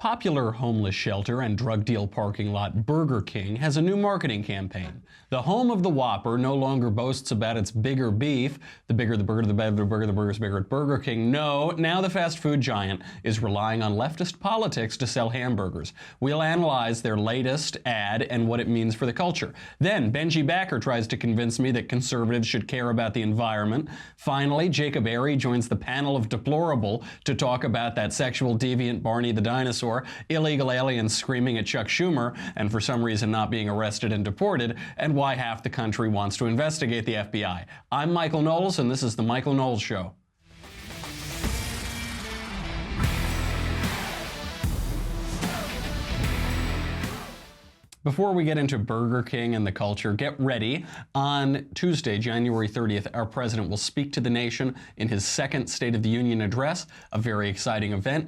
Popular homeless shelter and drug deal parking lot Burger King has a new marketing campaign. The home of the Whopper no longer boasts about its bigger beef. The bigger the burger, the better the burger, the burger's bigger at Burger King. No, now the fast food giant is relying on leftist politics to sell hamburgers. We'll analyze their latest ad and what it means for the culture. Then Benji Backer tries to convince me that conservatives should care about the environment. Finally, Jacob Airey joins the Panel of Deplorable to talk about that sexual deviant Barney the Dinosaur, illegal aliens screaming at Chuck Schumer, and for some reason not being arrested and deported, and why half the country wants to investigate the FBI. I'm Michael Knowles, and this is The Michael Knowles Show. Before we get into Burger King and the culture, get ready. On Tuesday, January 30th, our president will speak to the nation in his second State of the Union address, a very exciting event.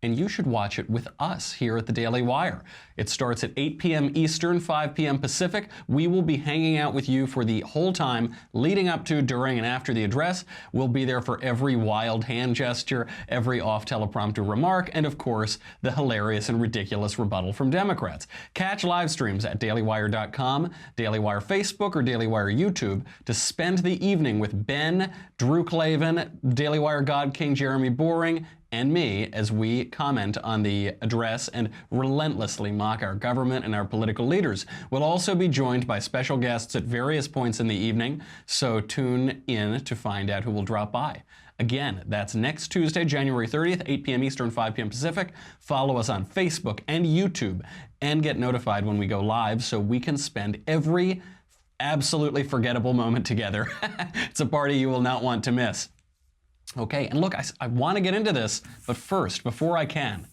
And you should watch it with us here at the Daily Wire. It starts at 8 p.m. Eastern, 5 p.m. Pacific. We will be hanging out with you for the whole time leading up to, during, and after the address. We'll be there for every wild hand gesture, every off-teleprompter remark, and of course, the hilarious and ridiculous rebuttal from Democrats. Catch live streams at dailywire.com, Daily Wire Facebook, or Daily Wire YouTube to spend the evening with Ben, Drew Clavin, Daily Wire God King Jeremy Boring, and me as we comment on the address and relentlessly mock our government and our political leaders. We'll also be joined by special guests at various points in the evening, so tune in to find out who will drop by. Again, that's next Tuesday, January 30th, 8 p.m. Eastern, 5 p.m. Pacific. Follow us on Facebook and YouTube and get notified when we go live so we can spend every absolutely forgettable moment together. It's a party you will not want to miss. Okay, and look, I want to get into this, but first, before I can,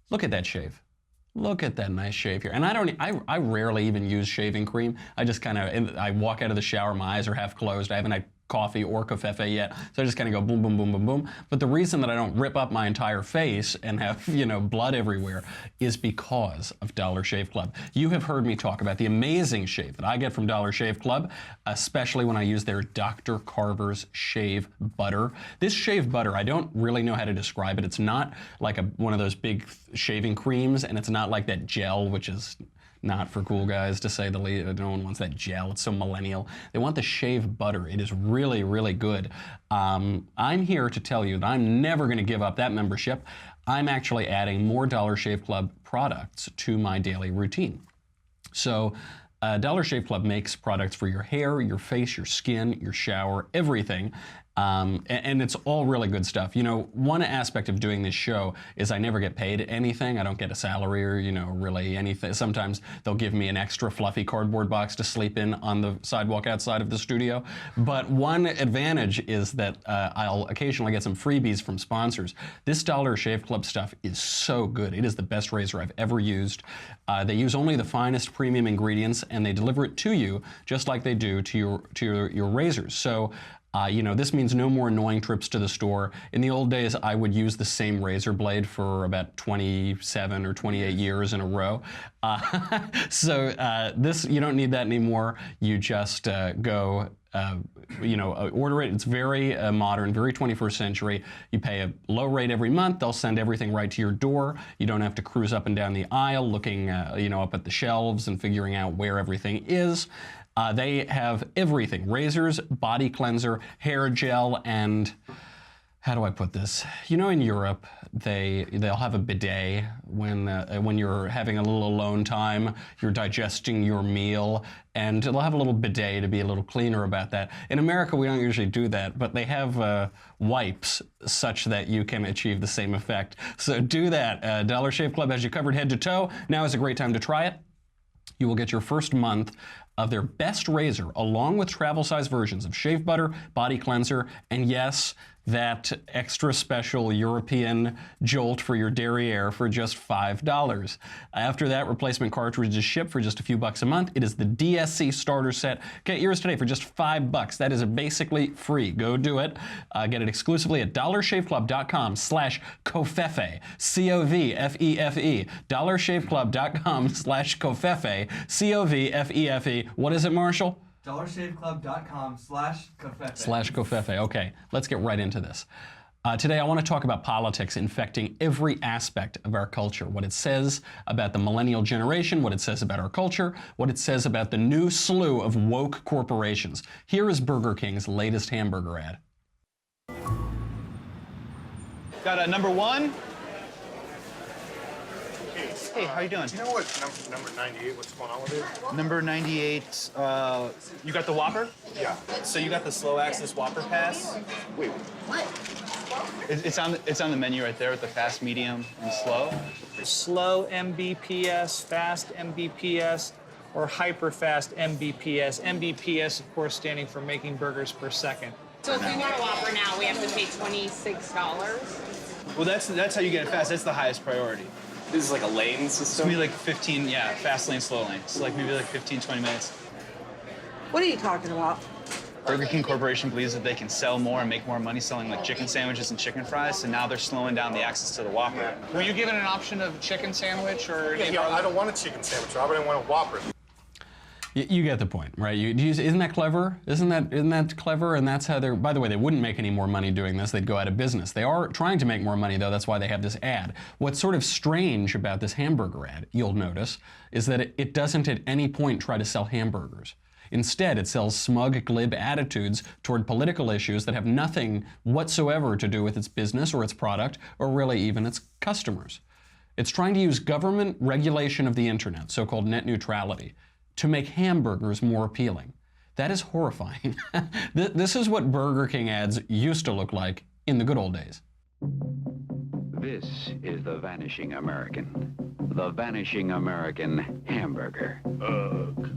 look at that shave. Look at that nice shave here. And I rarely even use shaving cream. I just I walk out of the shower, my eyes are half closed. I haven't had coffee or covfefe yet, so I just kind of go boom, boom, boom, boom, boom. But the reason that I don't rip up my entire face and have, blood everywhere is because of Dollar Shave Club. You have heard me talk about the amazing shave that I get from Dollar Shave Club, especially when I use their Dr. Carver's shave butter. This shave butter, I don't really know how to describe it. It's not like one of those big shaving creams, and it's not like that gel, which is not for cool guys, to say the least. No one wants that gel. It's so millennial. They want the shave butter. It is really, really good. I'm here to tell you that I'm never going to give up that membership. I'm actually adding more Dollar Shave Club products to my daily routine. So Dollar Shave Club makes products for your hair, your face, your skin, your shower, everything. And it's all really good stuff. One aspect of doing this show is I never get paid anything. I don't get a salary or, really anything. Sometimes they'll give me an extra fluffy cardboard box to sleep in on the sidewalk outside of the studio. But one advantage is that I'll occasionally get some freebies from sponsors. This Dollar Shave Club stuff is so good. It is the best razor I've ever used. They use only the finest premium ingredients, and they deliver it to you just like they do to your razors. So this means no more annoying trips to the store. In the old days, I would use the same razor blade for about 27 or 28 years in a row. This, you don't need that anymore. You just go, order it. It's very modern, very 21st century. You pay a low rate every month. They'll send everything right to your door. You don't have to cruise up and down the aisle looking, up at the shelves and figuring out where everything is. They have everything: razors, body cleanser, hair gel, and how do I put this? In Europe, they'll have a bidet when you're having a little alone time, you're digesting your meal, and they'll have a little bidet to be a little cleaner about that. In America, we don't usually do that, but they have wipes such that you can achieve the same effect. So do that. Dollar Shave Club has you covered head to toe. Now is a great time to try it. You will get your first month of their best razor, along with travel-size versions of shave butter, body cleanser, and yes, that extra special European jolt for your derriere for just $5. After that, replacement cartridges ship for just a few bucks a month. It is the DSC starter set. Get yours today for just $5. That is basically free. Go do it. Get it exclusively at dollarshaveclub.com/covfefe. C-O-V-F-E-F-E. dollarshaveclub.com/covfefe. C-O-V-F-E-F-E. What is it, Marshall? dollarshaveclub.com/covfefe. /covfefe. Okay, let's get right into this. Today I want to talk about politics infecting every aspect of our culture, what it says about the millennial generation, what it says about our culture, what it says about the new slew of woke corporations. Here is Burger King's latest hamburger ad. Got a number one. Hey, how you doing? You know what number 98, what's going on with it? Number 98, you got the Whopper? Yeah. So you got the slow access Whopper pass? Wait, what? It's on the menu right there with the fast, medium, and slow. Slow MBPS, fast MBPS, or hyper fast MBPS. MBPS, of course, standing for making burgers per second. So if we want a Whopper now, we have to pay $26. Well, that's how you get it fast. That's the highest priority. This is like a lane system? It's gonna be like 15, yeah, fast lane, slow lane. So like maybe like 15, 20 minutes. What are you talking about? Burger King Corporation believes that they can sell more and make more money selling like chicken sandwiches and chicken fries, so now they're slowing down the access to the Whopper. Were you given an option of chicken sandwich or? Yeah, I don't want a chicken sandwich, Robert. I want a Whopper. You get the point, right? Isn't that clever? Isn't that clever? And that's how they're, by the way, they wouldn't make any more money doing this. They'd go out of business. They are trying to make more money, though. That's why they have this ad. What's sort of strange about this hamburger ad, you'll notice, is that it doesn't at any point try to sell hamburgers. Instead, it sells smug, glib attitudes toward political issues that have nothing whatsoever to do with its business or its product, or really even its customers. It's trying to use government regulation of the internet, so-called net neutrality, to make hamburgers more appealing. That is horrifying. This is what Burger King ads used to look like in the good old days. This is the vanishing American. The vanishing American hamburger.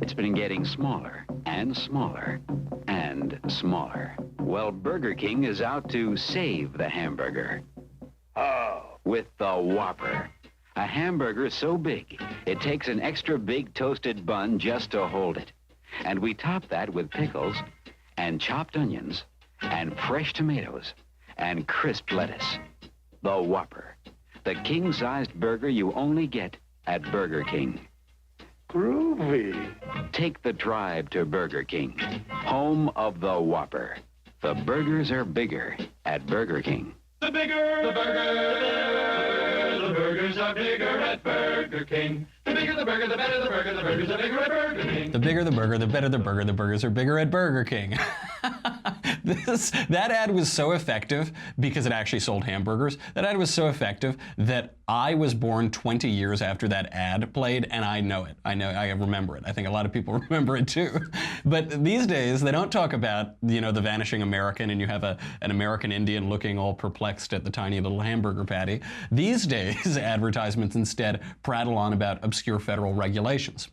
It's been getting smaller and smaller and smaller. Well, Burger King is out to save the hamburger. With the Whopper. A hamburger so big, it takes an extra big toasted bun just to hold it. And we top that with pickles and chopped onions and fresh tomatoes and crisp lettuce. The Whopper. The king-sized burger you only get at Burger King. Groovy. Take the drive to Burger King, home of the Whopper. The burgers are bigger at Burger King. The bigger the burger, the burgers are bigger at Burger King. The bigger the burger, the better the burger, the burgers are bigger at Burger King. The bigger the burger, the better the burger, the burgers are bigger at Burger King. That ad was so effective because it actually sold hamburgers. That ad was so effective that I was born 20 years after that ad played, and I know it. I remember it. I think a lot of people remember it too. But these days, they don't talk about, the vanishing American, and you have an American Indian looking all perplexed at the tiny little hamburger patty. These days, advertisements instead prattle on about obscure federal regulations.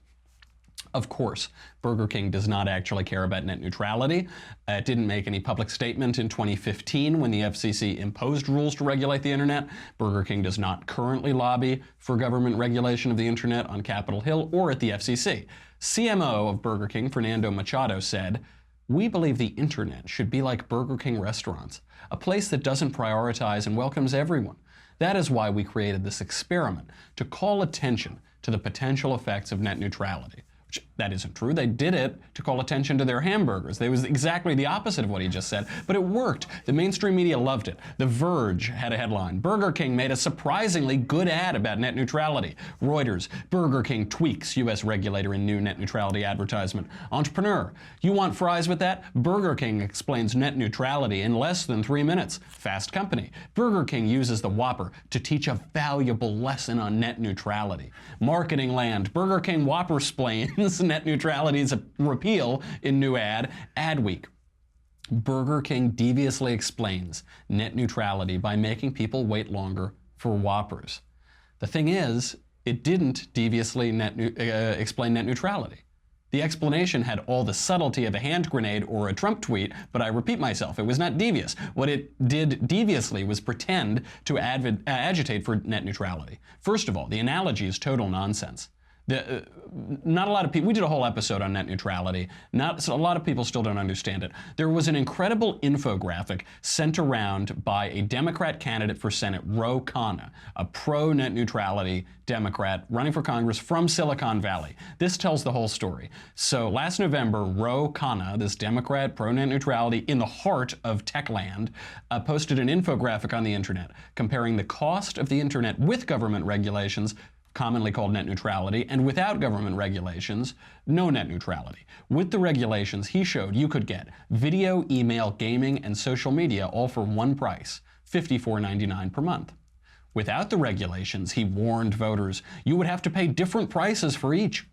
Of course, Burger King does not actually care about net neutrality. It didn't make any public statement in 2015 when the FCC imposed rules to regulate the internet. Burger King does not currently lobby for government regulation of the internet on Capitol Hill or at the FCC. CMO of Burger King, Fernando Machado, said, "We believe the internet should be like Burger King restaurants, a place that doesn't prioritize and welcomes everyone. That is why we created this experiment, to call attention to the potential effects of net neutrality." That isn't true. They did it to call attention to their hamburgers. It was exactly the opposite of what he just said, but it worked. The mainstream media loved it. The Verge had a headline, "Burger King made a surprisingly good ad about net neutrality." Reuters, "Burger King tweaks U.S. regulator in new net neutrality advertisement." Entrepreneur, "You want fries with that? Burger King explains net neutrality in less than 3 minutes." Fast Company, "Burger King uses the Whopper to teach a valuable lesson on net neutrality." Marketing Land, "Burger King Whopper splains net neutrality's repeal in new ad." Adweek, "Burger King deviously explains net neutrality by making people wait longer for Whoppers." The thing is, it didn't deviously explain net neutrality. The explanation had all the subtlety of a hand grenade or a Trump tweet, but I repeat myself, it was not devious. What it did deviously was pretend to agitate for net neutrality. First of all, the analogy is total nonsense. Not a lot of people, we did a whole episode on net neutrality. So a lot of people still don't understand it. There was an incredible infographic sent around by a Democrat candidate for Senate, Ro Khanna, a pro-net neutrality Democrat running for Congress from Silicon Valley. This tells the whole story. So last November, Ro Khanna, this Democrat pro-net neutrality in the heart of Techland, posted an infographic on the internet comparing the cost of the internet with government regulations, commonly called net neutrality, and without government regulations, no net neutrality. With the regulations, he showed you could get video, email, gaming, and social media all for one price, $54.99 per month. Without the regulations, he warned voters, you would have to pay different prices for each.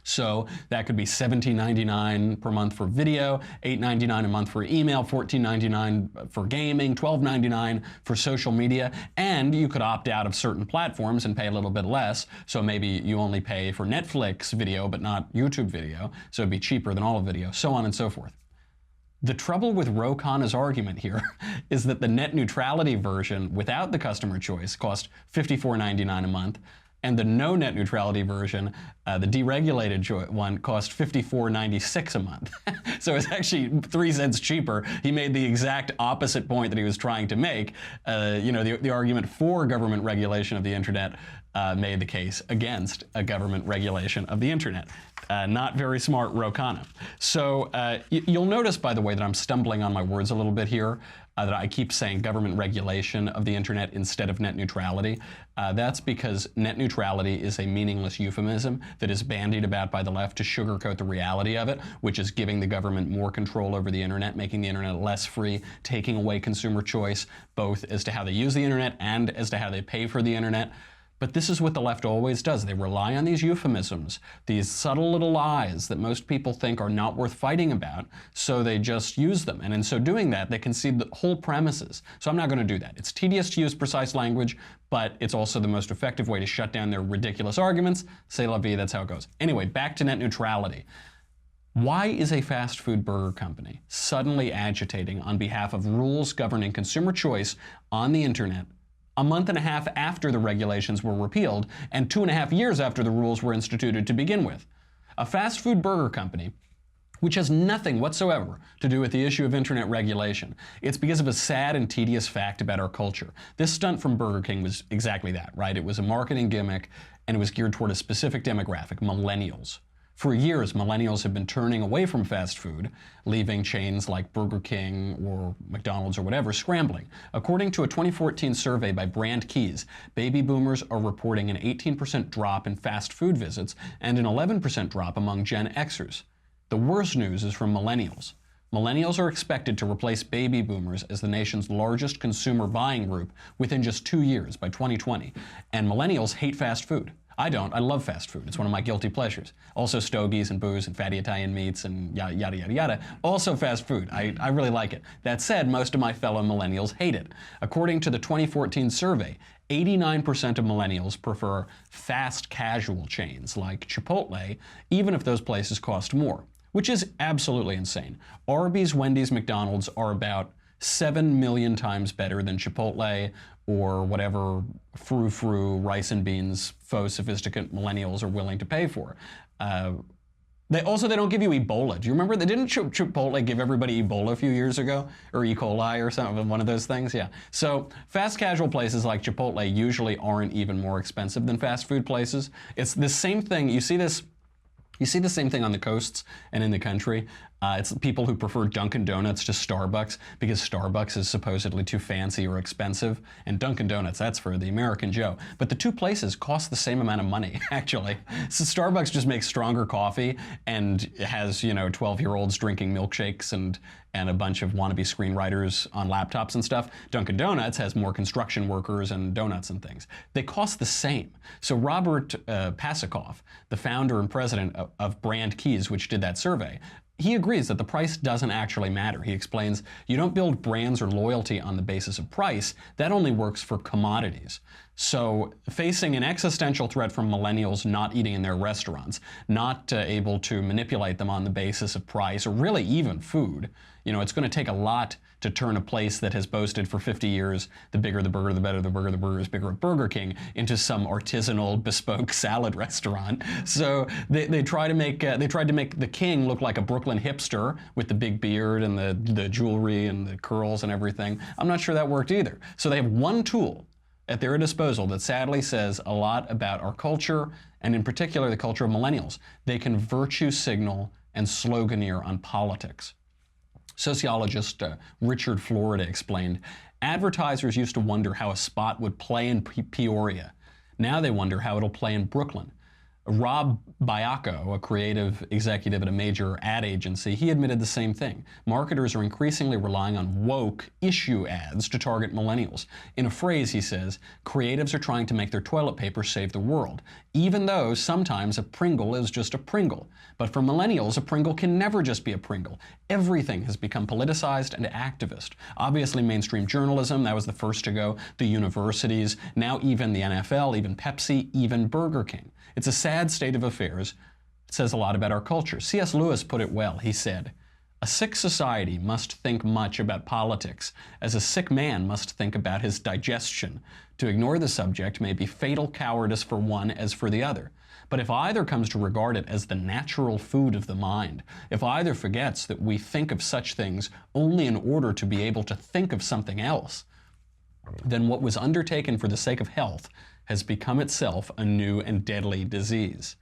So that could be $17.99 per month for video, $8.99 a month for email, $14.99 for gaming, $12.99 for social media, and you could opt out of certain platforms and pay a little bit less. So maybe you only pay for Netflix video but not YouTube video, so it'd be cheaper than all of video, so on and so forth. The trouble with Ro Khanna's argument here is that the net neutrality version without the customer choice cost $54.99 a month, and the no net neutrality version, the deregulated one, cost $54.96 a month. So it's actually 3 cents cheaper. He made the exact opposite point that he was trying to make. The argument for government regulation of the internet made the case against a government regulation of the internet. Not very smart, Ro Khanna. So you'll notice, by the way, that I'm stumbling on my words a little bit here, that I keep saying government regulation of the internet instead of net neutrality. That's because net neutrality is a meaningless euphemism that is bandied about by the left to sugarcoat the reality of it, which is giving the government more control over the internet, making the internet less free, taking away consumer choice, both as to how they use the internet and as to how they pay for the internet. But this is what the left always does. They rely on these euphemisms, these subtle little lies that most people think are not worth fighting about, so they just use them. And in so doing that, they concede the whole premises. So I'm not going to do that. It's tedious to use precise language, but it's also the most effective way to shut down their ridiculous arguments. C'est la vie, that's how it goes. Anyway, back to net neutrality. Why is a fast food burger company suddenly agitating on behalf of rules governing consumer choice on the internet a month and a half after the regulations were repealed and 2.5 years after the rules were instituted to begin with? A fast food burger company, which has nothing whatsoever to do with the issue of internet regulation. It's because of a sad and tedious fact about our culture. This stunt from Burger King was exactly that, right? It was a marketing gimmick, and it was geared toward a specific demographic, millennials. For years, millennials have been turning away from fast food, leaving chains like Burger King or McDonald's or whatever scrambling. According to a 2014 survey by Brand Keys, baby boomers are reporting an 18% drop in fast food visits and an 11% drop among Gen Xers. The worst news is from millennials. Millennials are expected to replace baby boomers as the nation's largest consumer buying group within just 2 years, by 2020. And millennials hate fast food. I don't. I love fast food. It's one of my guilty pleasures. Also stogies and booze and fatty Italian meats and yada, yada, yada, yada. Also fast food. I really like it. That said, most of my fellow millennials hate it. According to the 2014 survey, 89% of millennials prefer fast casual chains like Chipotle, even if those places cost more, which is absolutely insane. Arby's, Wendy's, McDonald's are about 7 million times better than Chipotle or whatever frou-frou rice and beans faux sophisticate millennials are willing to pay for. They don't give you Ebola. Do you remember? Didn't Chipotle give everybody Ebola a few years ago? Or E. coli or something, one of those things? Yeah. So fast casual places like Chipotle usually aren't even more expensive than fast food places. It's the same thing. You see the same thing on the coasts and in the country. It's people who prefer Dunkin' Donuts to Starbucks because Starbucks is supposedly too fancy or expensive. And Dunkin' Donuts, that's for the American Joe. But the two places cost the same amount of money, actually. So Starbucks just makes stronger coffee and has, 12-year-olds drinking milkshakes and a bunch of wannabe screenwriters on laptops and stuff. Dunkin' Donuts has more construction workers and donuts and things. They cost the same. So Robert Pasikoff, the founder and president of Brand Keys, which did that survey, he agrees that the price doesn't actually matter. He explains, you don't build brands or loyalty on the basis of price. That only works for commodities. So facing an existential threat from millennials not eating in their restaurants, not able to manipulate them on the basis of price or really even food, it's going to take a lot to turn a place that has boasted for 50 years, the bigger the burger, the better the burger is bigger at Burger King, into some artisanal, bespoke salad restaurant. So they tried to make the king look like a Brooklyn hipster with the big beard and the jewelry and the curls and everything. I'm not sure that worked either. So they have one tool at their disposal that sadly says a lot about our culture, and in particular the culture of millennials. They can virtue signal and sloganeer on politics. Sociologist Richard Florida explained, advertisers used to wonder how a spot would play in Peoria. Now they wonder how it'll play in Brooklyn. Rob Biacco, a creative executive at a major ad agency, he admitted the same thing. Marketers are increasingly relying on woke issue ads to target millennials. In a phrase, he says, creatives are trying to make their toilet paper save the world, even though sometimes a Pringle is just a Pringle. But for millennials, a Pringle can never just be a Pringle. Everything has become politicized and activist. Obviously, mainstream journalism, that was the first to go, the universities, now even the NFL, even Pepsi, even Burger King. It's a sad state of affairs. It says a lot about our culture. C.S. Lewis put it well. He said, a sick society must think much about politics, as a sick man must think about his digestion. To ignore the subject may be fatal cowardice for one as for the other. But if either comes to regard it as the natural food of the mind, if either forgets that we think of such things only in order to be able to think of something else, then what was undertaken for the sake of health has become itself a new and deadly disease.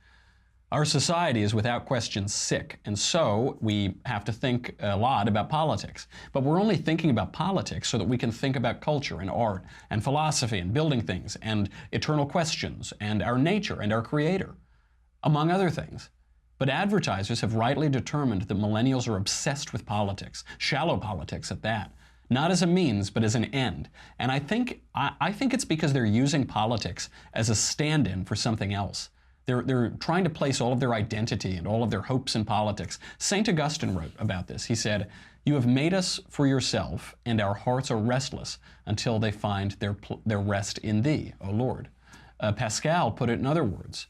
Our society is without question sick, and so we have to think a lot about politics. But we're only thinking about politics so that we can think about culture and art and philosophy and building things and eternal questions and our nature and our creator, among other things. But advertisers have rightly determined that millennials are obsessed with politics, shallow politics at that. Not as a means, but as an end. And I think it's because they're using politics as a stand-in for something else. They're trying to place all of their identity and all of their hopes in politics. St. Augustine wrote about this. He said, you have made us for yourself, and our hearts are restless until they find their rest in thee, O Lord. Pascal put it in other words.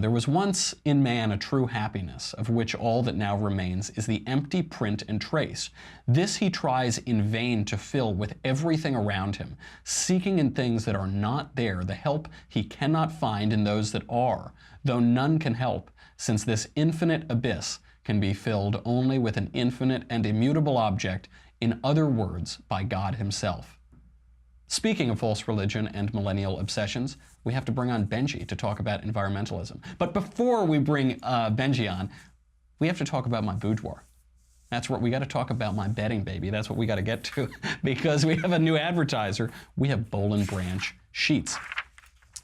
There was once in man a true happiness, of which all that now remains is the empty print and trace. This he tries in vain to fill with everything around him, seeking in things that are not there the help he cannot find in those that are, though none can help, since this infinite abyss can be filled only with an infinite and immutable object, in other words, by God himself. Speaking of false religion and millennial obsessions, we have to bring on Benji to talk about environmentalism. But before we bring Benji on, we have to talk about my boudoir. That's what we got to talk about, my bedding, baby. That's what we got to get to because we have a new advertiser. We have Boll and Branch sheets.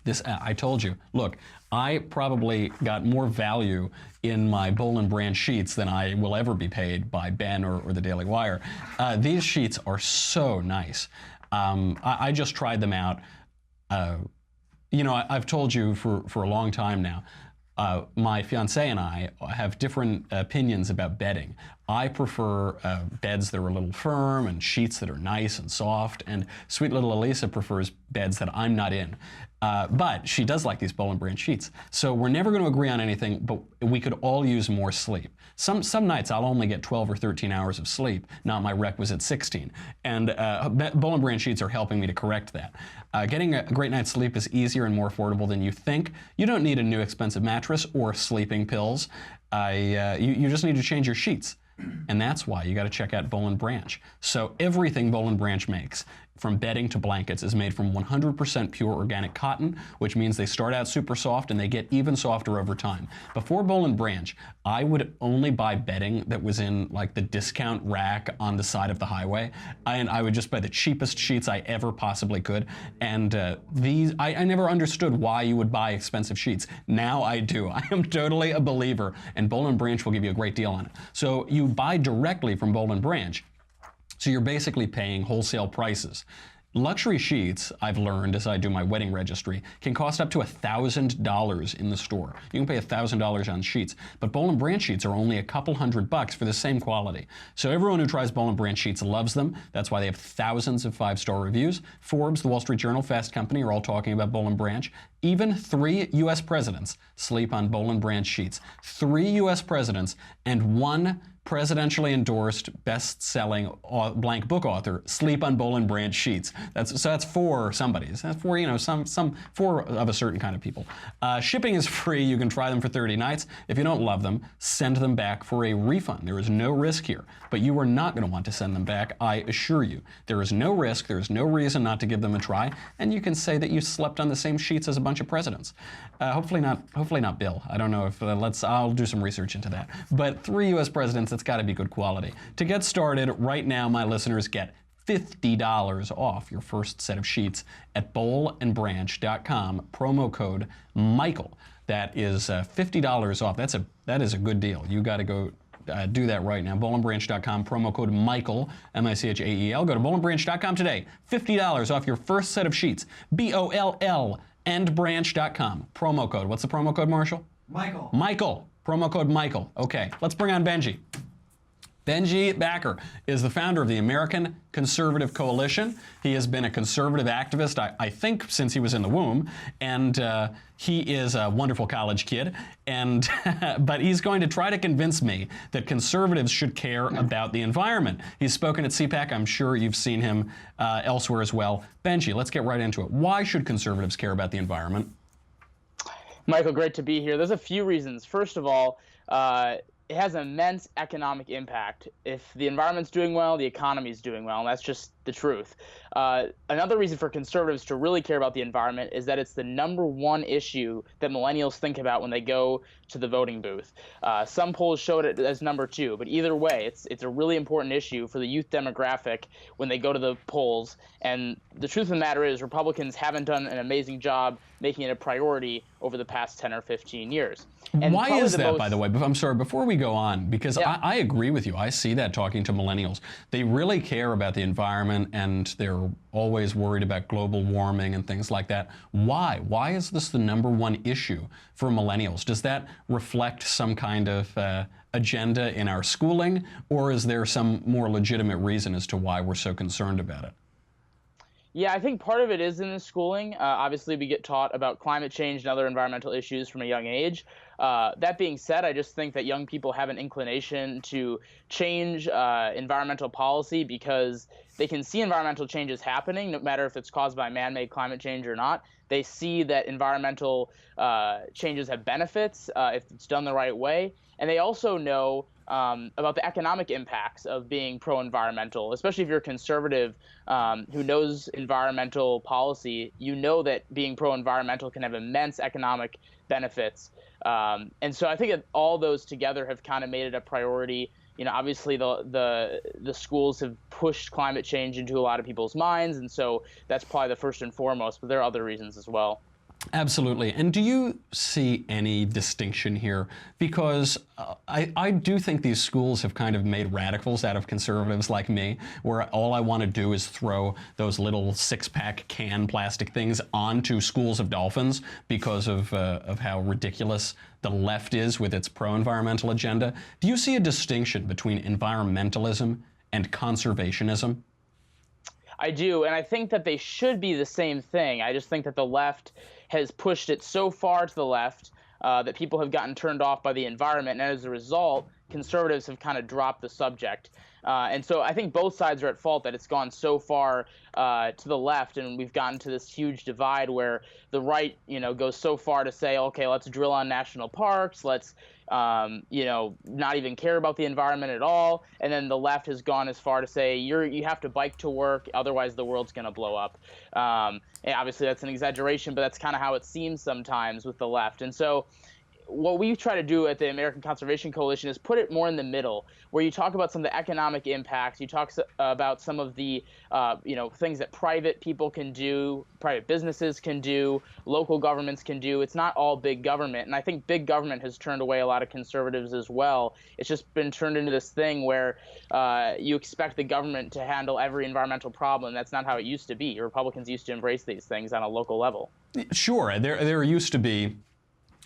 This, I told you, look, I probably got more value in my Boll and Branch sheets than I will ever be paid by Ben or the Daily Wire. These sheets are so nice. I just tried them out. I've told you for a long time now, my fiance and I have different opinions about bedding. I prefer beds that are a little firm and sheets that are nice and soft, and sweet little Elisa prefers beds that I'm not in. But she does like these Boll and Branch sheets. So we're never going to agree on anything, but we could all use more sleep. Some nights I'll only get 12 or 13 hours of sleep, not my requisite 16. And Boll and Branch sheets are helping me to correct that. Getting a great night's sleep is easier and more affordable than you think. You don't need a new expensive mattress or sleeping pills. You just need to change your sheets. And that's why you got to check out Boll and Branch. So everything Boll and Branch makes, from bedding to blankets, is made from 100% pure organic cotton, which means they start out super soft and they get even softer over time. Before Boll and Branch, I would only buy bedding that was in like the discount rack on the side of the highway, and I would just buy the cheapest sheets I ever possibly could. And I never understood why you would buy expensive sheets. Now I do. I am totally a believer, and Boll and Branch will give you a great deal on it. So you buy directly from Boll and Branch. So you're basically paying wholesale prices. Luxury sheets, I've learned as I do my wedding registry, can cost up to $1,000 in the store. You can pay $1,000 on sheets, but Boll and Branch sheets are only a couple $100 for the same quality. So everyone who tries Boll and Branch sheets loves them. That's why they have thousands of 5-star reviews. Forbes, The Wall Street Journal, Fast Company are all talking about Boll and Branch. Even 3 U.S. presidents sleep on Boll and Branch sheets. 3 U.S. presidents and 1 presidentially endorsed, best-selling blank book author sleep on Boll and Branch sheets. That's 4 somebody's. That's 4, you know, some 4 of a certain kind of people. Shipping is free. You can try them for 30 nights. If you don't love them, send them back for a refund. There is no risk here, but you are not going to want to send them back, I assure you. There is no risk. There is no reason not to give them a try, and you can say that you slept on the same sheets as a bunch of presidents. Hopefully not Bill. I don't know if I'll do some research into that. But 3 U.S. presidents, it's got to be good quality. To get started, right now, my listeners get $50 off your first set of sheets at bollandbranch.com. Promo code Michael. That is $50 off. That is a good deal. You got to go do that right now. bollandbranch.com. Promo code Michael, M-I-C-H-A-E-L. Go to bollandbranch.com today. $50 off your first set of sheets. B-O-L-L and branch.com. Promo code. What's the promo code, Marshall? Michael. Michael. Promo code Michael. Okay, let's bring on Benji. Benji Backer is the founder of the American Conservative Coalition. He has been a conservative activist, I think, since he was in the womb, and he is a wonderful college kid. And but he's going to try to convince me that conservatives should care about the environment. He's spoken at CPAC. I'm sure you've seen him elsewhere as well. Benji, let's get right into it. Why should conservatives care about the environment? Michael, great to be here. There's a few reasons. First of all, it has immense economic impact. If the environment's doing well, the economy's doing well, and that's just the truth. Another reason for conservatives to really care about the environment is that it's the #1 issue that millennials think about when they go to the voting booth. Some polls showed it as #2, but either way, it's a really important issue for the youth demographic when they go to the polls. And the truth of the matter is Republicans haven't done an amazing job making it a priority over the past 10 or 15 years. And why is that, by the way? I'm sorry, before we go on, because Yeah. I agree with you. I see that talking to millennials. They really care about the environment, and they're always worried about global warming and things like that. Why? Why is this the #1 issue for millennials? Does that reflect some kind of agenda in our schooling, or is there some more legitimate reason as to why we're so concerned about it? Yeah, I think part of it is in the schooling. Obviously, we get taught about climate change and other environmental issues from a young age. That being said, I just think that young people have an inclination to change environmental policy because they can see environmental changes happening, no matter if it's caused by man-made climate change or not. They see that environmental changes have benefits if it's done the right way. And they also know about the economic impacts of being pro-environmental, especially if you're a conservative who knows environmental policy. You know that being pro-environmental can have immense economic benefits. And so I think that all those together have kind of made it a priority. You know, obviously the schools have pushed climate change into a lot of people's minds, and so that's probably the first and foremost, but there are other reasons as well. Absolutely. And do you see any distinction here? Because I do think these schools have kind of made radicals out of conservatives like me, where all I want to do is throw those little 6-pack can plastic things onto schools of dolphins because of how ridiculous the left is with its pro-environmental agenda. Do you see a distinction between environmentalism and conservationism? I do, and I think that they should be the same thing. I just think that the left has pushed it so far to the left that people have gotten turned off by the environment, and as a result, conservatives have kind of dropped the subject. And so I think both sides are at fault that it's gone so far to the left, and we've gotten to this huge divide where the right, goes so far to say, okay, let's drill on national parks, let's, not even care about the environment at all. And then the left has gone as far to say you have to bike to work, otherwise the world's going to blow up. And obviously that's an exaggeration, but that's kind of how it seems sometimes with the left. And so what we try to do at the American Conservation Coalition is put it more in the middle, where you talk about some of the economic impacts, you talk about some of the things that private people can do, private businesses can do, local governments can do. It's not all big government, and I think big government has turned away a lot of conservatives as well. It's just been turned into this thing where you expect the government to handle every environmental problem. That's not how it used to be. Republicans used to embrace these things on a local level. Sure, there used to be.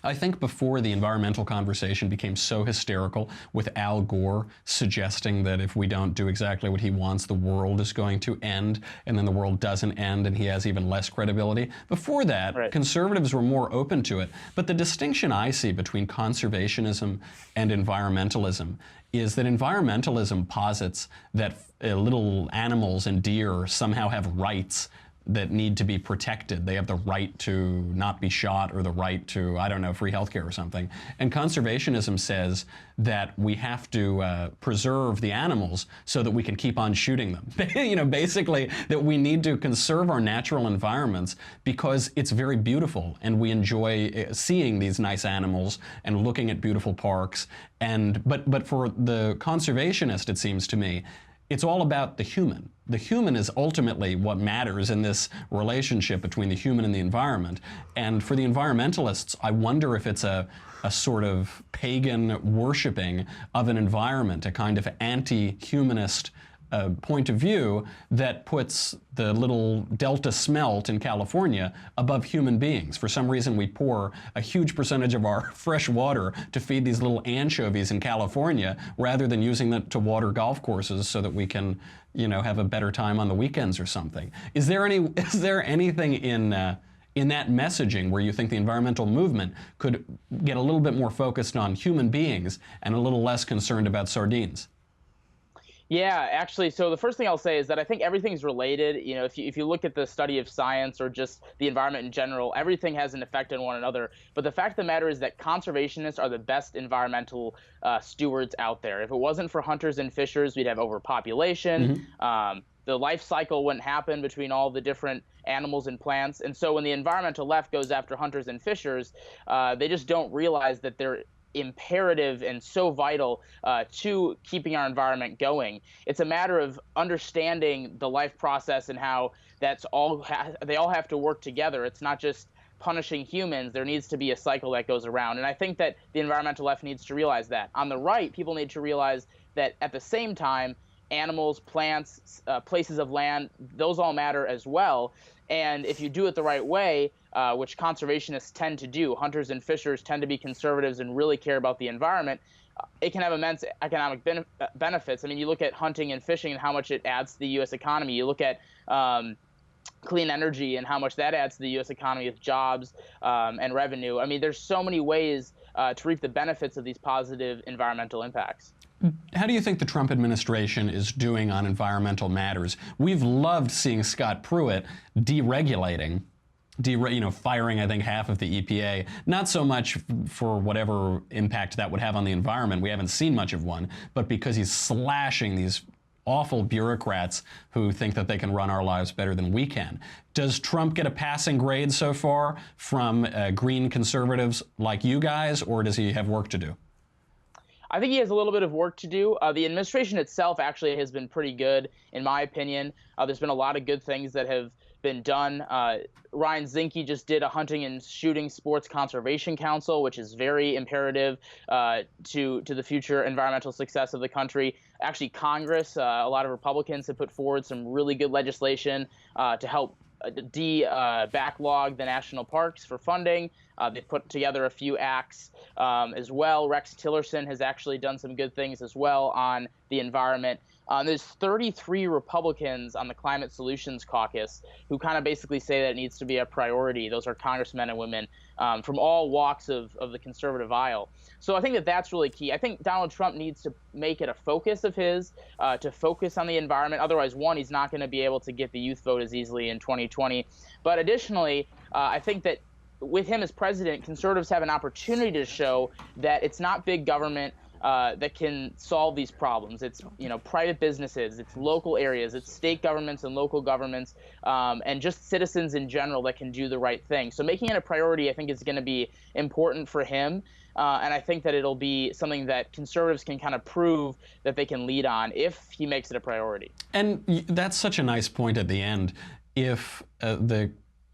I think before the environmental conversation became so hysterical, with Al Gore suggesting that if we don't do exactly what he wants, the world is going to end, and then the world doesn't end and he has even less credibility. Before that, right, conservatives were more open to it. But the distinction I see between conservationism and environmentalism is that environmentalism posits that little animals and deer somehow have rights that need to be protected. They have the right to not be shot, or the right to, I don't know, free healthcare or something. And conservationism says that we have to preserve the animals so that we can keep on shooting them. Basically that we need to conserve our natural environments because it's very beautiful and we enjoy seeing these nice animals and looking at beautiful parks. But for the conservationist, it seems to me, it's all about the human. The human is ultimately what matters in this relationship between the human and the environment. And for the environmentalists, I wonder if it's a sort of pagan worshiping of an environment, a kind of anti-humanist point of view that puts the little Delta smelt in California above human beings. For some reason, we pour a huge percentage of our fresh water to feed these little anchovies in California rather than using them to water golf courses so that we can, have a better time on the weekends or something. Is there anything in that messaging where you think the environmental movement could get a little bit more focused on human beings and a little less concerned about sardines? Yeah, actually, so the first thing I'll say is that I think everything's related. If you look at the study of science or just the environment in general, everything has an effect on one another. But the fact of the matter is that conservationists are the best environmental stewards out there. If it wasn't for hunters and fishers, we'd have overpopulation. Mm-hmm. The life cycle wouldn't happen between all the different animals and plants. And so when the environmental left goes after hunters and fishers, they just don't realize that they're imperative and so vital to keeping our environment going. It's a matter of understanding the life process and how they all have to work together. It's not just punishing humans. There needs to be a cycle that goes around. And I think that the environmental left needs to realize that. On the right, people need to realize that at the same time, animals, plants, places of land, those all matter as well. And if you do it the right way, which conservationists tend to do, hunters and fishers tend to be conservatives and really care about the environment, it can have immense economic benefits. I mean, you look at hunting and fishing and how much it adds to the U.S. economy. You look at clean energy and how much that adds to the U.S. economy with jobs and revenue. I mean, there's so many ways to reap the benefits of these positive environmental impacts. How do you think the Trump administration is doing on environmental matters? We've loved seeing Scott Pruitt deregulating, firing, I think, half of the EPA. Not so much for whatever impact that would have on the environment. We haven't seen much of one, but because he's slashing these awful bureaucrats who think that they can run our lives better than we can. Does Trump get a passing grade so far from green conservatives like you guys, or does he have work to do? I think he has a little bit of work to do. The administration itself actually has been pretty good, in my opinion. There's been a lot of good things that have been done. Ryan Zinke just did a hunting and shooting sports conservation council, which is very imperative to the future environmental success of the country. Actually, Congress, a lot of Republicans have put forward some really good legislation to help backlog the national parks for funding. They put together a few acts as well. Rex Tillerson has actually done some good things as well on the environment. There's 33 Republicans on the Climate Solutions Caucus who kind of basically say that it needs to be a priority. Those are congressmen and women from all walks of the conservative aisle. So I think that that's really key. I think Donald Trump needs to make it a focus of his to focus on the environment. Otherwise, one, he's not going to be able to get the youth vote as easily in 2020. But additionally, I think that with him as president, conservatives have an opportunity to show that it's not big government that can solve these problems. It's private businesses, it's local areas, it's state governments and local governments, and just citizens in general that can do the right thing. So making it a priority, I think, is going to be important for him. And I think that it'll be something that conservatives can kind of prove that they can lead on if he makes it a priority. And that's such a nice point at the end. If the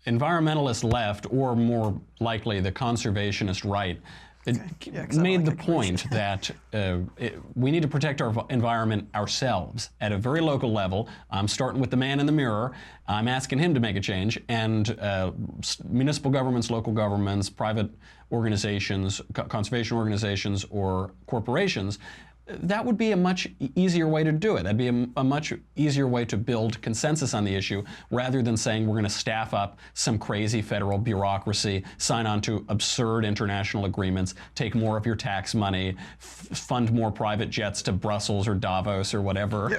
environmentalist left, or more likely the conservationist right, made the point that we need to protect our environment ourselves at a very local level. I'm starting with the man in the mirror. I'm asking him to make a change, and municipal governments, local governments, private organizations, conservation organizations, or corporations, that would be a much easier way to do it. That'd be a much easier way to build consensus on the issue, rather than saying we're going to staff up some crazy federal bureaucracy, sign on to absurd international agreements, take more of your tax money, fund more private jets to Brussels or Davos or whatever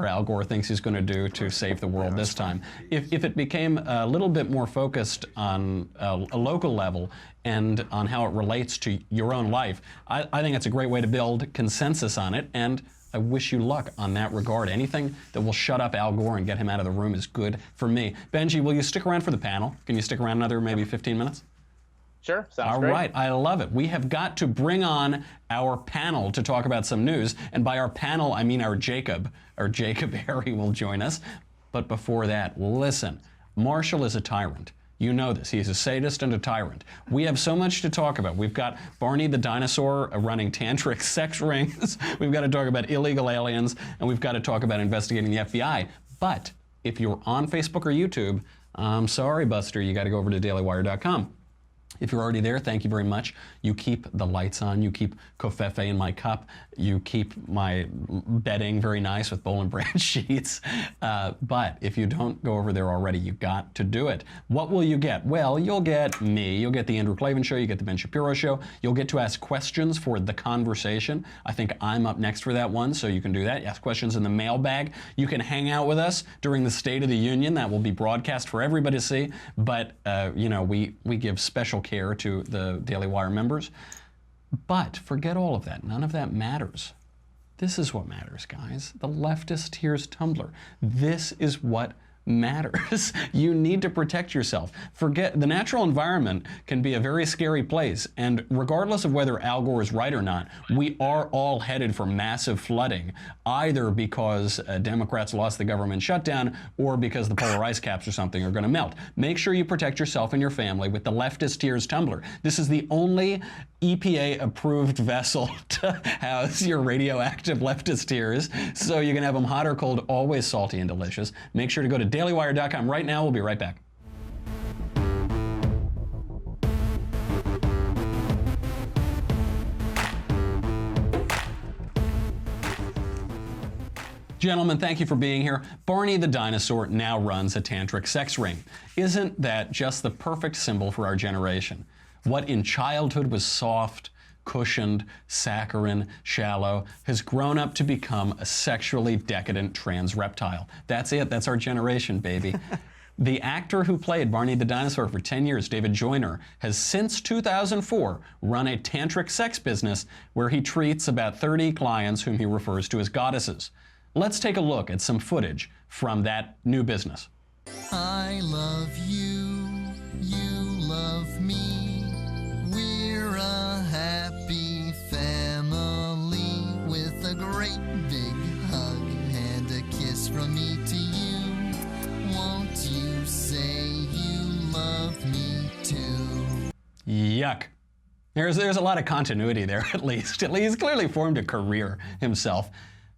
Al Gore thinks he's going to do to save the world this time. If it became a little bit more focused on a local level and on how it relates to your own life, I think it's a great way to build consensus on it, and I wish you luck on that regard. Anything that will shut up Al Gore and get him out of the room is good for me. Benji, will you stick around for the panel? Can you stick around another maybe 15 minutes? Sure, sounds great. All right, I love it. We have got to bring on our panel to talk about some news, and by our panel, I mean our Jacob. Our Jacob Airey will join us. But before that, listen, Marshall is a tyrant. You know this. He's a sadist and a tyrant. We have so much to talk about. We've got Barney the Dinosaur running tantric sex rings. We've got to talk about illegal aliens, and we've got to talk about investigating the FBI. But if you're on Facebook or YouTube, I'm sorry, Buster, you got to go over to dailywire.com. If you're already there, thank you very much. You keep the lights on. You keep covfefe in my cup. You keep my bedding very nice with Boll and Branch sheets. But if you don't go over there already, you got to do it. What will you get? Well, you'll get me. You'll get the Andrew Klavan Show. You get the Ben Shapiro Show. You'll get to ask questions for the conversation. I think I'm up next for that one, so you can do that. Ask questions in the mailbag. You can hang out with us during the State of the Union. That will be broadcast for everybody to see. But, we give special care to the Daily Wire members. But forget all of that. None of that matters. This is what matters, guys. The Leftist Tears Tumblr. This is what matters. You need to protect yourself. Forget, the natural environment can be a very scary place, and regardless of whether Al Gore is right or not, we are all headed for massive flooding, either because Democrats lost the government shutdown or because the polar ice caps or something are going to melt. Make sure you protect yourself and your family with the Leftist Tears Tumbler. This is the only EPA-approved vessel to house your radioactive leftist tears, so you can have them hot or cold, always salty and delicious. Make sure to go to dailywire.com right now. We'll be right back. Gentlemen, thank you for being here. Barney the Dinosaur now runs a tantric sex ring. Isn't that just the perfect symbol for our generation? What in childhood was soft, cushioned, saccharine, shallow, has grown up to become a sexually decadent trans reptile. That's it. That's our generation, baby. The actor who played Barney the Dinosaur for 10 years, David Joyner, has since 2004 run a tantric sex business where he treats about 30 clients whom he refers to as goddesses. Let's take a look at some footage from that new business. I love you, you love me. We're a happy family with a great big hug and a kiss from me to you. Won't you say you love me too? Yuck. There's a lot of continuity there, at least. He's clearly formed a career himself.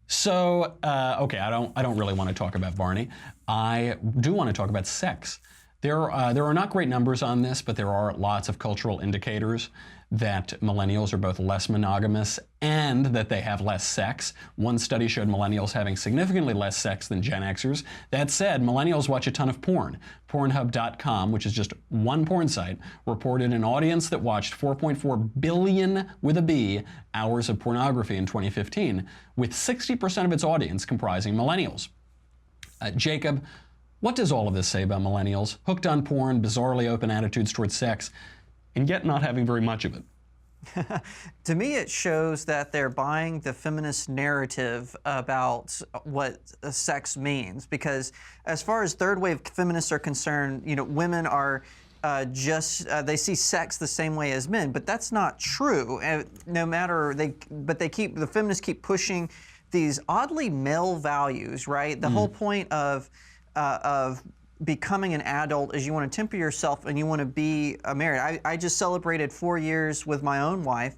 So, okay, I don't really want to talk about Barney. I do want to talk about sex. There are not great numbers on this, but there are lots of cultural indicators that millennials are both less monogamous and that they have less sex. One study showed millennials having significantly less sex than Gen Xers. That said, millennials watch a ton of porn. Pornhub.com, which is just one porn site, reported an audience that watched 4.4 billion, with a B, hours of pornography in 2015, with 60% of its audience comprising millennials. Jacob, what does all of this say about millennials? Hooked on porn, bizarrely open attitudes towards sex, and yet not having very much of it. To me, it shows that they're buying the feminist narrative about what sex means. Because as far as third wave feminists are concerned, you know, women are they see sex the same way as men, but that's not true. No matter the feminists keep pushing these oddly male values, right? The whole point of becoming an adult is you want to temper yourself and you want to be married. I just celebrated 4 years with my own wife,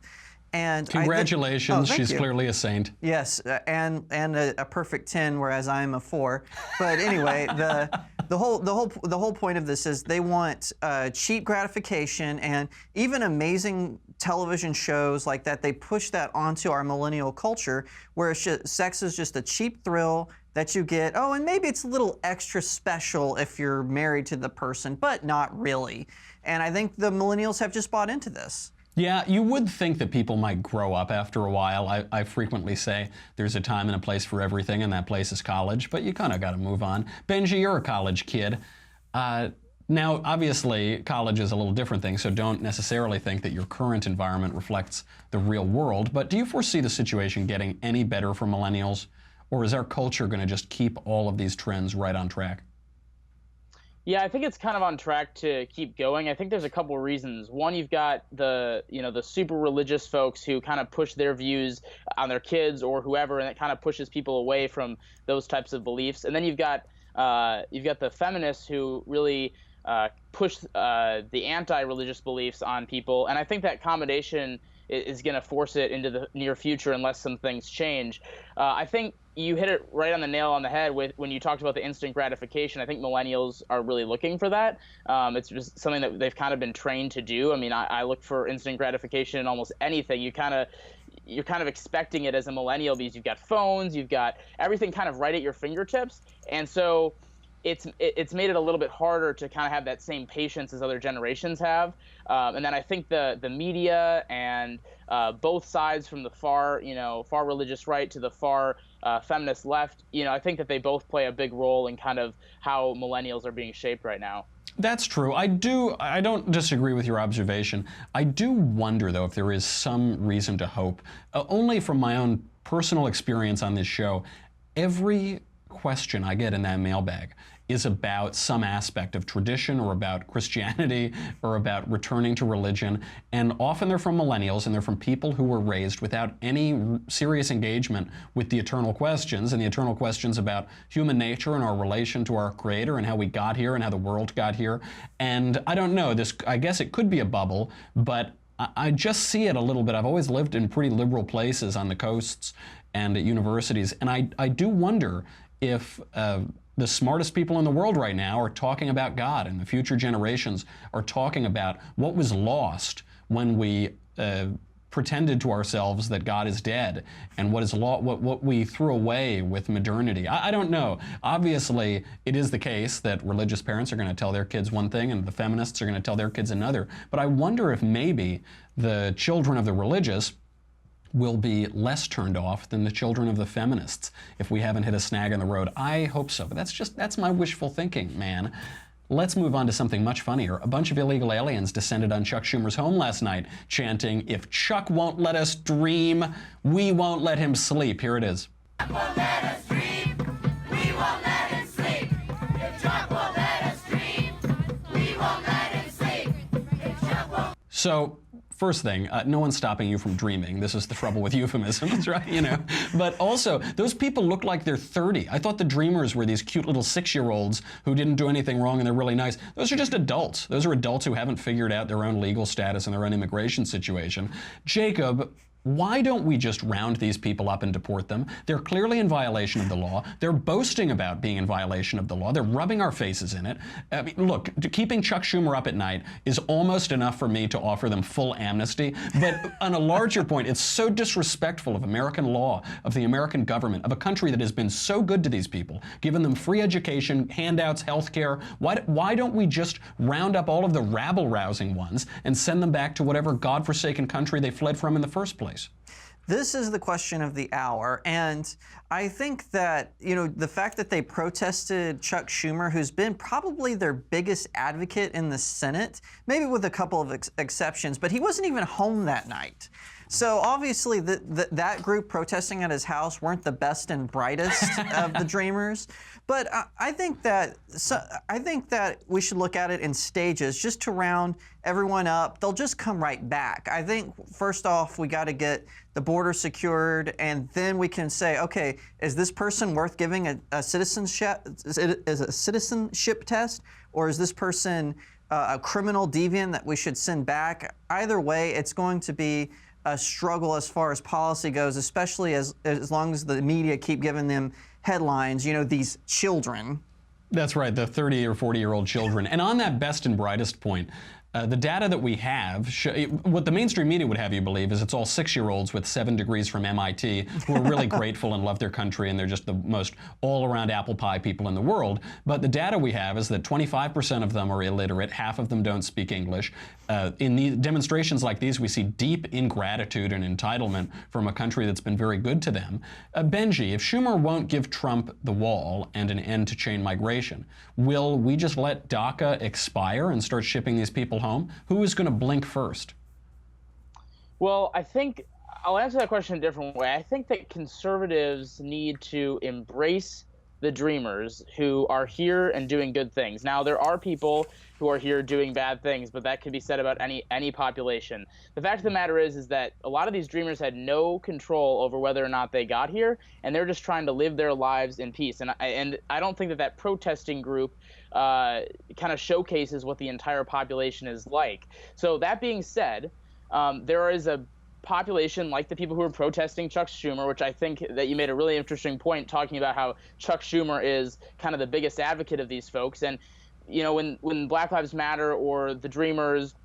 and congratulations, she's you. Clearly a saint. Yes, and a perfect 10, whereas I am a 4. But anyway, the whole point of this is they want cheap gratification, and even amazing television shows like that, they push that onto our millennial culture, where sex is just a cheap thrill that you get. Oh, and maybe it's a little extra special if you're married to the person, but not really. And I think the millennials have just bought into this. Yeah, you would think that people might grow up after a while. I frequently say there's a time and a place for everything, and that place is college, but you kind of got to move on. Benji, you're a college kid. Now, obviously, college is a little different thing, so don't necessarily think that your current environment reflects the real world, but do you foresee the situation getting any better for millennials? Or is our culture going to just keep all of these trends right on track? Yeah, I think it's kind of on track to keep going. I think there's a couple of reasons. One, you've got the super religious folks who kind of push their views on their kids or whoever, and it kind of pushes people away from those types of beliefs. And then you've got the feminists who really push the anti-religious beliefs on people. And I think that combination is going to force it into the near future unless some things change. I think you hit it right on the nail on the head when you talked about the instant gratification. I think millennials are really looking for that. It's just something that they've kind of been trained to do. I mean, I look for instant gratification in almost anything. You're kind of expecting it as a millennial because you've got phones, you've got everything kind of right at your fingertips, and so it's made it a little bit harder to kind of have that same patience as other generations have. And then I think the media and both sides, from the far religious right to the far feminist left, I think that they both play a big role in kind of how millennials are being shaped right now. That's true. I don't disagree with your observation. I do wonder, though, if there is some reason to hope. Only from my own personal experience on this show, every question I get in that mailbag is about some aspect of tradition or about Christianity or about returning to religion. And often they're from millennials, and they're from people who were raised without any serious engagement with the eternal questions, and the eternal questions about human nature and our relation to our Creator and how we got here and how the world got here. And I don't know, I guess it could be a bubble, but I just see it a little bit. I've always lived in pretty liberal places on the coasts and at universities, and I do wonder if the smartest people in the world right now are talking about God, and the future generations are talking about what was lost when we pretended to ourselves that God is dead, and what we threw away with modernity. I don't know. Obviously, it is the case that religious parents are going to tell their kids one thing and the feminists are going to tell their kids another. But I wonder if maybe the children of the religious will be less turned off than the children of the feminists if we haven't hit a snag in the road. I hope so, but that's my wishful thinking, man. Let's move on to something much funnier. A bunch of illegal aliens descended on Chuck Schumer's home last night, chanting, "If Chuck won't let us dream, we won't let him sleep." Here it is. Chuck won't let us dream, we won't let him sleep. If Chuck won't let us dream, we won't let him sleep. If Chuck won't... So, first thing, no one's stopping you from dreaming. This is the trouble with euphemisms, right? But also, those people look like they're 30. I thought the dreamers were these cute little 6-year-olds who didn't do anything wrong and they're really nice. Those are just adults. Those are adults who haven't figured out their own legal status and their own immigration situation. Jacob, why don't we just round these people up and deport them? They're clearly in violation of the law. They're boasting about being in violation of the law. They're rubbing our faces in it. I mean, look, keeping Chuck Schumer up at night is almost enough for me to offer them full amnesty. But on a larger point, it's so disrespectful of American law, of the American government, of a country that has been so good to these people, given them free education, handouts, health care. Why don't we just round up all of the rabble-rousing ones and send them back to whatever godforsaken country they fled from in the first place? This is the question of the hour, and I think that, the fact that they protested Chuck Schumer, who's been probably their biggest advocate in the Senate, maybe with a couple of exceptions, but he wasn't even home that night. So obviously that group protesting at his house weren't the best and brightest of the dreamers. But I think that we should look at it in stages just to round everyone up. They'll just come right back. I think first off, we got to get the border secured, and then we can say, okay, is this person worth giving a citizenship test, or is this person a criminal deviant that we should send back? Either way, it's going to be a struggle as far as policy goes, especially as long as the media keep giving them headlines, these children. That's right, the 30 or 40-year-old children. And on that best and brightest point, the data that we have, what the mainstream media would have you believe is it's all 6-year-olds with 7 degrees from MIT who are really grateful and love their country, and they're just the most all-around apple pie people in the world. But the data we have is that 25% of them are illiterate, half of them don't speak English. In these demonstrations like these, we see deep ingratitude and entitlement from a country that's been very good to them. Benji, if Schumer won't give Trump the wall and an end to chain migration, will we just let DACA expire and start shipping these people home? Who is going to blink first? Well, I think I'll answer that question a different way. I think that conservatives need to embrace the dreamers who are here and doing good things. Now, there are people who are here doing bad things, but that could be said about any population. The fact of the matter is that a lot of these dreamers had no control over whether or not they got here, and they're just trying to live their lives in peace. And I don't think that protesting group kind of showcases what the entire population is like. So that being said, there is a population like the people who are protesting Chuck Schumer, which I think that you made a really interesting point talking about how Chuck Schumer is kind of the biggest advocate of these folks. And when Black Lives Matter or the Dreamers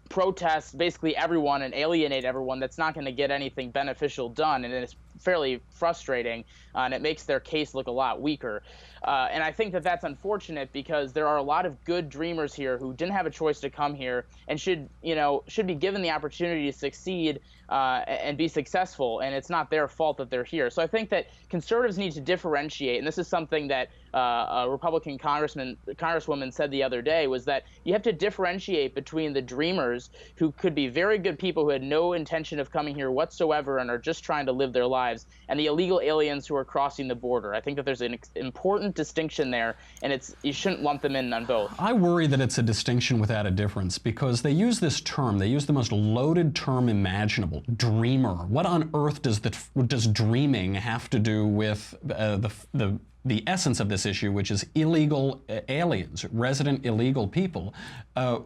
protest basically everyone and alienate everyone, that's not going to get anything beneficial done, and it's fairly frustrating, and it makes their case look a lot weaker. And I think that that's unfortunate because there are a lot of good dreamers here who didn't have a choice to come here and should be given the opportunity to succeed and be successful, and it's not their fault that they're here. So I think that conservatives need to differentiate, and this is something that a Republican congresswoman said the other day, was that you have to differentiate between the dreamers who could be very good people who had no intention of coming here whatsoever and are just trying to live their lives, and the illegal aliens who are crossing the border. I think that there's an important distinction there, and you shouldn't lump them in on both. I worry that it's a distinction without a difference because they use this term, they use the most loaded term imaginable, dreamer. What on earth does dreaming have to do with the essence of this issue, which is illegal aliens, resident illegal people?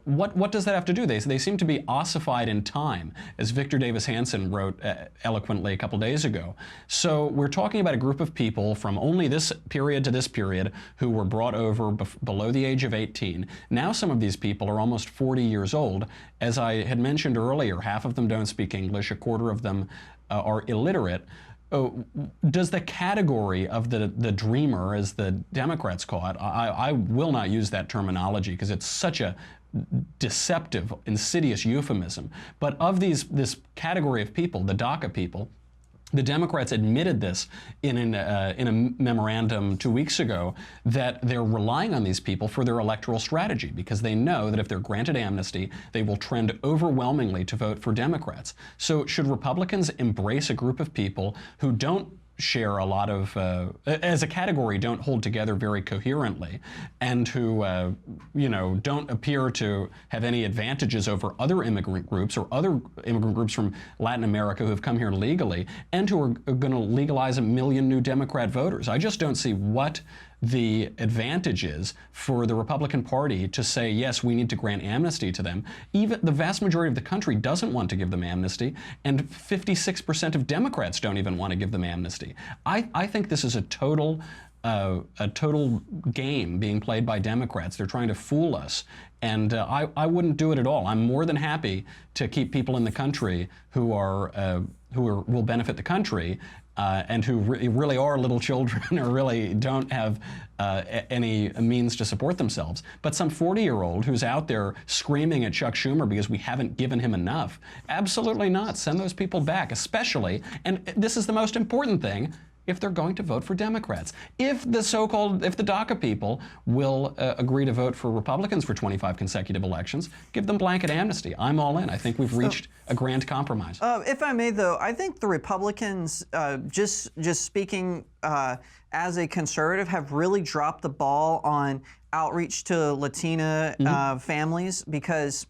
What does that have to do? They seem to be ossified in time, as Victor Davis Hanson wrote eloquently a couple days ago. So we're talking about a group of people from only this period to this period who were brought over below the age of 18. Now some of these people are almost 40 years old. As I had mentioned earlier, half of them don't speak English, a quarter of them are illiterate. Does the category of the dreamer, as the Democrats call it, I will not use that terminology because it's such a deceptive, insidious euphemism, but of this category of people, the DACA people, the Democrats admitted this in a memorandum 2 weeks ago, that they're relying on these people for their electoral strategy because they know that if they're granted amnesty, they will trend overwhelmingly to vote for Democrats. So should Republicans embrace a group of people who don't share a lot of, as a category, don't hold together very coherently, and who, don't appear to have any advantages over other immigrant groups or other immigrant groups from Latin America who have come here legally, and who are going to legalize 1 million new Democrat voters? I just don't see what the advantage is for the Republican Party to say, yes, we need to grant amnesty to them. Even the vast majority of the country doesn't want to give them amnesty, and 56% of Democrats don't even want to give them amnesty. I think this is a total game being played by Democrats. They're trying to fool us, and I wouldn't do it at all. I'm more than happy to keep people in the country who will benefit the country. and who really are little children or really don't have any means to support themselves. But some 40-year-old who's out there screaming at Chuck Schumer because we haven't given him enough, absolutely not. Send those people back, especially, and this is the most important thing, if they're going to vote for Democrats. If the DACA people will agree to vote for Republicans for 25 consecutive elections, give them blanket amnesty. I'm all in. I think we've reached a grand compromise. If I may, though, I think the Republicans, just speaking as a conservative, have really dropped the ball on outreach to Latina families, because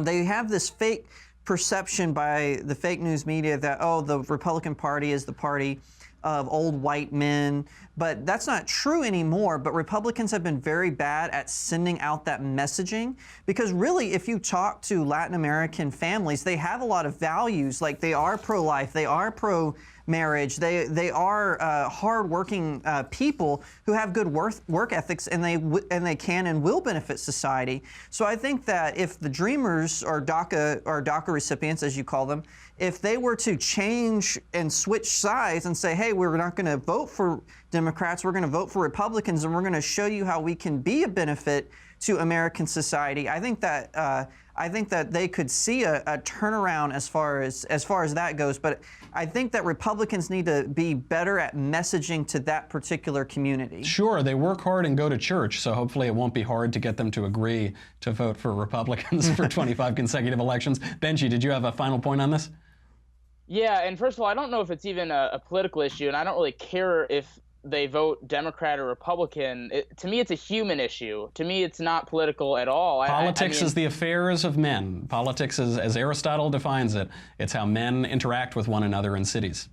they have this fake perception by the fake news media that, oh, the Republican Party is the party of old white men, but that's not true anymore. But Republicans have been very bad at sending out that messaging, because really, if you talk to Latin American families, they have a lot of values. Like, they are pro-life, they are pro-marriage, they are hard-working people who have good work ethics, and they can and will benefit society. So I think that if the Dreamers, or DACA recipients, as you call them, if they were to change and switch sides and say, hey, we're not going to vote for Democrats, we're going to vote for Republicans, and we're going to show you how we can be a benefit to American society, I think that they could see a turnaround as far as that goes. But I think that Republicans need to be better at messaging to that particular community. Sure, they work hard and go to church, so hopefully it won't be hard to get them to agree to vote for Republicans for 25 consecutive elections. Benji, did you have a final point on this? Yeah, and first of all, I don't know if it's even a political issue, and I don't really care if they vote Democrat or Republican. To me, it's a human issue. To me, it's not political at all. Politics is the affairs of men. Politics is, as Aristotle defines it, it's how men interact with one another in cities.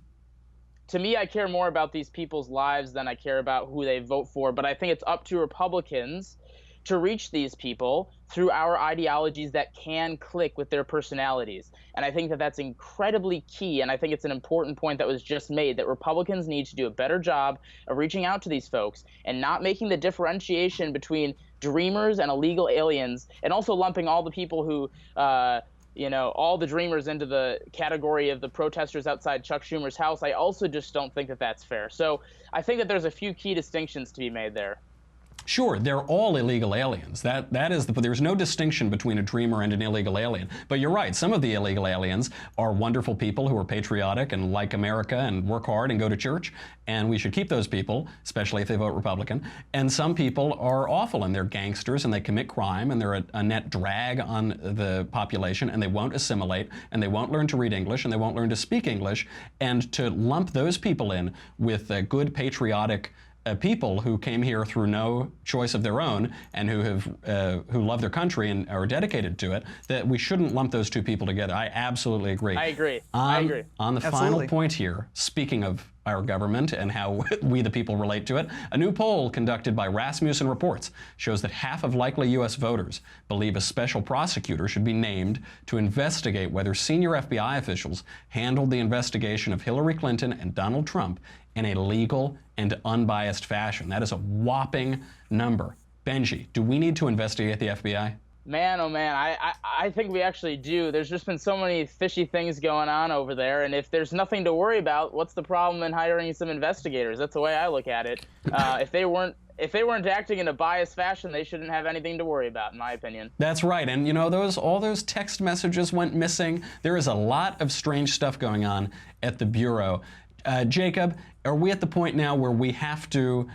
To me, I care more about these people's lives than I care about who they vote for, but I think it's up to Republicans to reach these people through our ideologies that can click with their personalities. And I think that that's incredibly key, and I think it's an important point that was just made, that Republicans need to do a better job of reaching out to these folks and not making the differentiation between dreamers and illegal aliens, and also lumping all the people who all the dreamers into the category of the protesters outside Chuck Schumer's house. I also just don't think that that's fair. So I think that there's a few key distinctions to be made there. Sure, they're all illegal aliens. There's no distinction between a dreamer and an illegal alien. But you're right, some of the illegal aliens are wonderful people who are patriotic and like America and work hard and go to church, and we should keep those people, especially if they vote Republican. And some people are awful, and they're gangsters, and they commit crime, and they're a net drag on the population, and they won't assimilate, and they won't learn to read English, and they won't learn to speak English. And to lump those people in with good patriotic people who came here through no choice of their own and who love their country and are dedicated to it, that we shouldn't lump those two people together. I absolutely agree. I agree. On the final point here, speaking of our government and how we the people relate to it, a new poll conducted by Rasmussen Reports shows that half of likely U.S. voters believe a special prosecutor should be named to investigate whether senior FBI officials handled the investigation of Hillary Clinton and Donald Trump in a legal and unbiased fashion. That is a whopping number. Benji, do we need to investigate the FBI? Man, oh man, I think we actually do. There's just been so many fishy things going on over there, and if there's nothing to worry about, what's the problem in hiring some investigators? That's the way I look at it. If they weren't acting in a biased fashion, they shouldn't have anything to worry about, in my opinion. That's right, and all those text messages went missing. There is a lot of strange stuff going on at the Bureau. Jacob, are we at the point now where we have to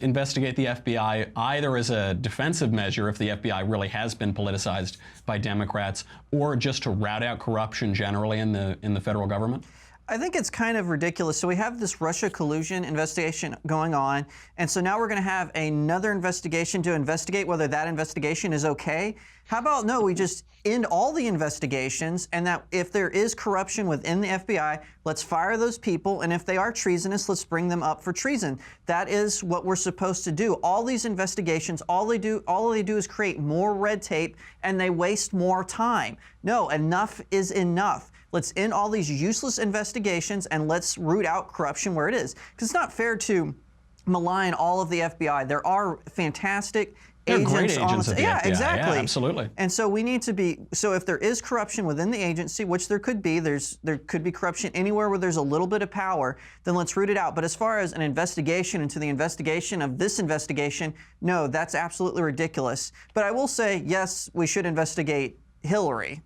investigate the FBI either as a defensive measure if the FBI really has been politicized by Democrats, or just to rout out corruption generally in the federal government? I think it's kind of ridiculous. So we have this Russia collusion investigation going on, and so now we're going to have another investigation to investigate whether that investigation is okay. How about no, we just end all the investigations, and that if there is corruption within the FBI, let's fire those people, and if they are treasonous, let's bring them up for treason. That is what we're supposed to do. All these investigations, all they do is create more red tape, and they waste more time. No, enough is enough. Let's end all these useless investigations and let's root out corruption where it is. Because it's not fair to malign all of the FBI. There are fantastic, They're agents great on agents the of the yeah, FBI. exactly. Yeah, absolutely. And so we need to be, so if there is corruption within the agency, which there could be, there could be corruption anywhere where there's a little bit of power, then let's root it out. But as far as an investigation into the investigation of this investigation, no, that's absolutely ridiculous. But I will say, yes, we should investigate Hillary.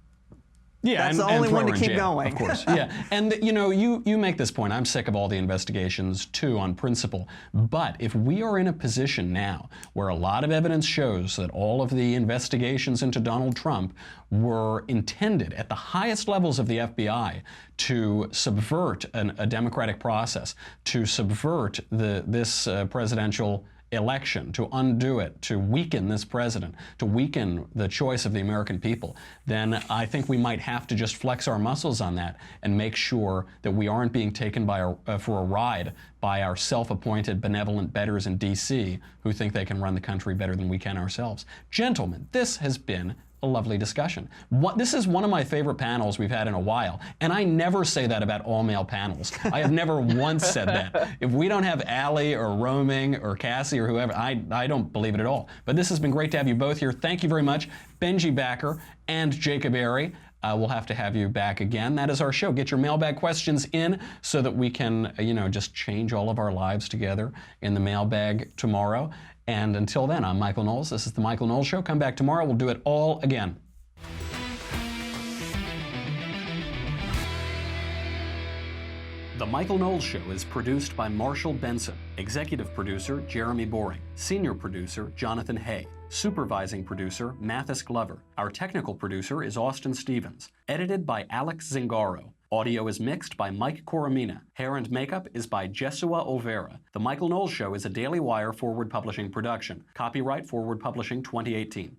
Yeah, that's the and only throw one to her in keep jail, going. Of course, yeah. And you know, you make this point. I'm sick of all the investigations too, on principle. But if we are in a position now where a lot of evidence shows that all of the investigations into Donald Trump were intended at the highest levels of the FBI to subvert a democratic process, to subvert this presidential election, to undo it, to weaken this president, to weaken the choice of the American people, then I think we might have to just flex our muscles on that and make sure that we aren't being taken for a ride by our self-appointed benevolent betters in D.C. who think they can run the country better than we can ourselves. Gentlemen, this has been a lovely discussion. This is one of my favorite panels we've had in a while, and I never say that about all-male panels. I have never once said that. If we don't have Allie or Roaming or Cassie or whoever, I don't believe it at all. But this has been great to have you both here. Thank you very much, Benji Backer and Jacob Airey. We'll have to have you back again. That is our show. Get your mailbag questions in so that we can, just change all of our lives together in the mailbag tomorrow. And until then, I'm Michael Knowles. This is The Michael Knowles Show. Come back tomorrow. We'll do it all again. The Michael Knowles Show is produced by Marshall Benson, executive producer Jeremy Boring, senior producer Jonathan Hay, supervising producer Mathis Glover. Our technical producer is Austin Stevens, edited by Alex Zingaro. Audio is mixed by Mike Coromina. Hair and makeup is by Jesua Olvera. The Michael Knowles Show is a Daily Wire Forward Publishing production. Copyright Forward Publishing 2018.